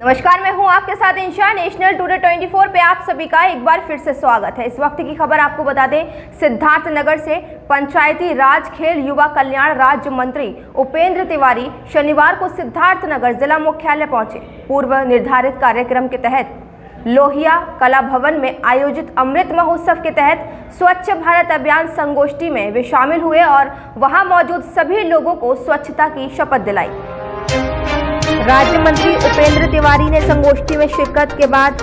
नमस्कार, मैं हूं आपके साथ इंशा। नेशनल टुडे 24 पे आप सभी का एक बार फिर से स्वागत है। इस वक्त की खबर आपको बता दें, सिद्धार्थनगर से पंचायती राज खेल युवा कल्याण राज्य मंत्री उपेंद्र तिवारी शनिवार को सिद्धार्थनगर जिला मुख्यालय पहुंचे। पूर्व निर्धारित कार्यक्रम के तहत लोहिया कला भवन में आयोजित अमृत महोत्सव के तहत स्वच्छ भारत अभियान संगोष्ठी में वे शामिल हुए और वहां मौजूद सभी लोगों को स्वच्छता की शपथ दिलाई। राज्य मंत्री उपेंद्र तिवारी ने संगोष्ठी में शिरकत के बाद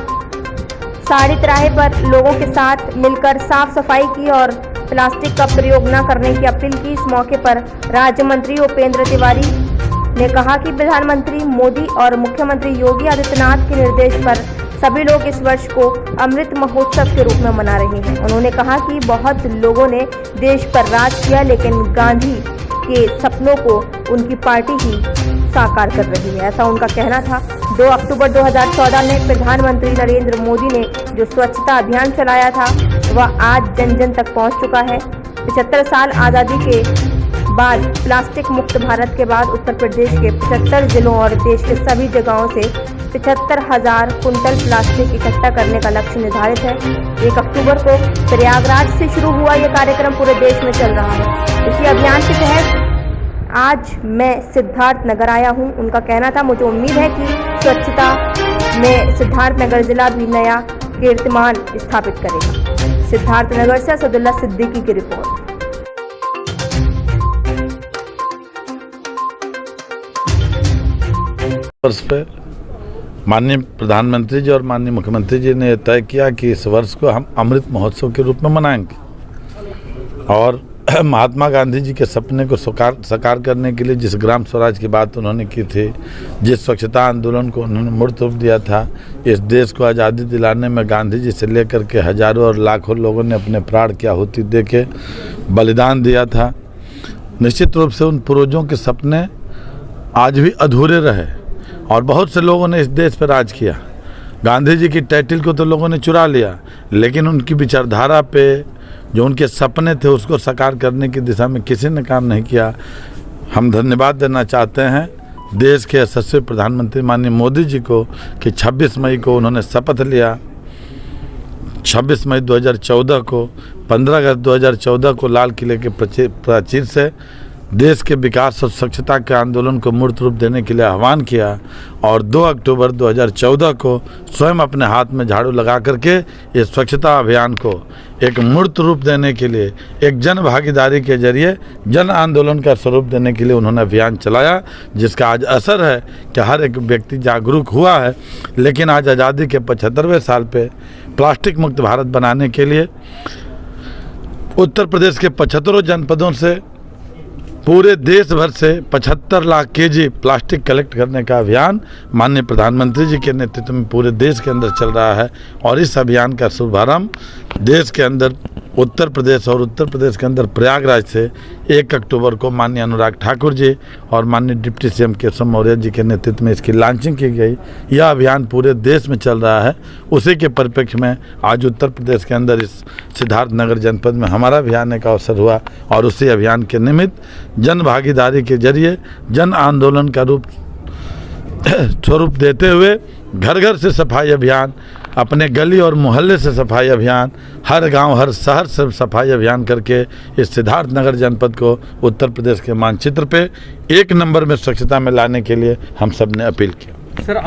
साड़ी तिराहे पर लोगों के साथ मिलकर साफ सफाई की और प्लास्टिक का प्रयोग न करने की अपील की। इस मौके पर राज्य मंत्री उपेंद्र तिवारी ने कहा कि प्रधानमंत्री मोदी और मुख्यमंत्री योगी आदित्यनाथ के निर्देश पर सभी लोग इस वर्ष को अमृत महोत्सव के रूप में मना रहे हैं। उन्होंने कहा कि बहुत लोगों ने देश पर राज किया, लेकिन गांधी के सपनों को उनकी पार्टी ही साकार कर रही है, ऐसा उनका कहना था। 2 अक्टूबर 2014 में प्रधानमंत्री नरेंद्र मोदी ने जो स्वच्छता अभियान चलाया था वह आज जन जन तक पहुंच चुका है। 75 साल आज़ादी के बाद प्लास्टिक मुक्त भारत के बाद उत्तर प्रदेश के 75 जिलों और देश के सभी जगहों से 75,000 कुंटल प्लास्टिक इकट्ठा करने का लक्ष्य निर्धारित है। 1 अक्टूबर को प्रयागराज से शुरू हुआ यह कार्यक्रम पूरे देश में चल रहा है। इसी अभियान के तहत आज मैं सिद्धार्थनगर आया हूं। उनका कहना था, मुझे उम्मीद है कि स्वच्छता में सिद्धार्थनगर जिला भी नया कीर्तिमान स्थापित करेगा। सिद्धार्थनगर से असदुल्ला सिद्दीकी की रिपोर्ट। वर्ष पे माननीय प्रधानमंत्री जी और माननीय मुख्यमंत्री जी ने तय किया कि इस वर्ष को हम अमृत महोत्सव के रूप में मनाएंगे और महात्मा गांधी जी के सपने को साकार करने के लिए जिस ग्राम स्वराज की बात उन्होंने की थी, जिस स्वच्छता आंदोलन को उन्होंने मूर्त रूप दिया था, इस देश को आज़ादी दिलाने में गांधी जी से लेकर के हजारों और लाखों लोगों ने अपने प्राण की आहुति दे के बलिदान दिया था। निश्चित रूप से उन पूर्वजों के सपने आज भी अधूरे रहे और बहुत से लोगों ने इस देश पर राज किया। गांधी जी की टाइटल को तो लोगों ने चुरा लिया, लेकिन उनकी विचारधारा पे जो उनके सपने थे उसको साकार करने की दिशा में किसी ने काम नहीं किया। हम धन्यवाद देना चाहते हैं देश के यशस्वी प्रधानमंत्री माननीय मोदी जी को कि 26 मई को उन्होंने शपथ लिया। 26 मई 2014 को 15 अगस्त 2014 को लाल किले के प्राचीर से देश के विकास और स्वच्छता के आंदोलन को मूर्त रूप देने के लिए आह्वान किया और 2 अक्टूबर 2014 को स्वयं अपने हाथ में झाड़ू लगा करके इस स्वच्छता अभियान को एक मूर्त रूप देने के लिए, एक जन भागीदारी के जरिए जन आंदोलन का स्वरूप देने के लिए उन्होंने अभियान चलाया, जिसका आज असर है कि हर एक व्यक्ति जागरूक हुआ है। लेकिन आज आज़ादी के 75वें साल पे प्लास्टिक मुक्त भारत बनाने के लिए उत्तर प्रदेश के 75 जनपदों से पूरे देश भर से 75 लाख केजी प्लास्टिक कलेक्ट करने का अभियान माननीय प्रधानमंत्री जी के नेतृत्व में पूरे देश के अंदर चल रहा है। और इस अभियान का शुभारंभ देश के अंदर उत्तर प्रदेश और उत्तर प्रदेश के अंदर प्रयागराज से 1 अक्टूबर को माननीय अनुराग ठाकुर जी और माननीय डिप्टी सीएम केशव मौर्य जी के नेतृत्व में इसकी लॉन्चिंग की गई। यह अभियान पूरे देश में चल रहा है। उसी के परिप्रेक्ष्य में आज उत्तर प्रदेश के अंदर इस सिद्धार्थनगर जनपद में हमारा भी आने का अवसर हुआ और उसी अभियान के निमित्त जन भागीदारी के जरिए जन आंदोलन का स्वरूप देते हुए घर घर से सफाई अभियान, अपने गली और मोहल्ले से सफाई अभियान, हर गांव हर शहर से सफाई अभियान करके इस सिद्धार्थनगर जनपद को उत्तर प्रदेश के मानचित्र पे 1 नंबर में स्वच्छता में लाने के लिए हम सब ने अपील की।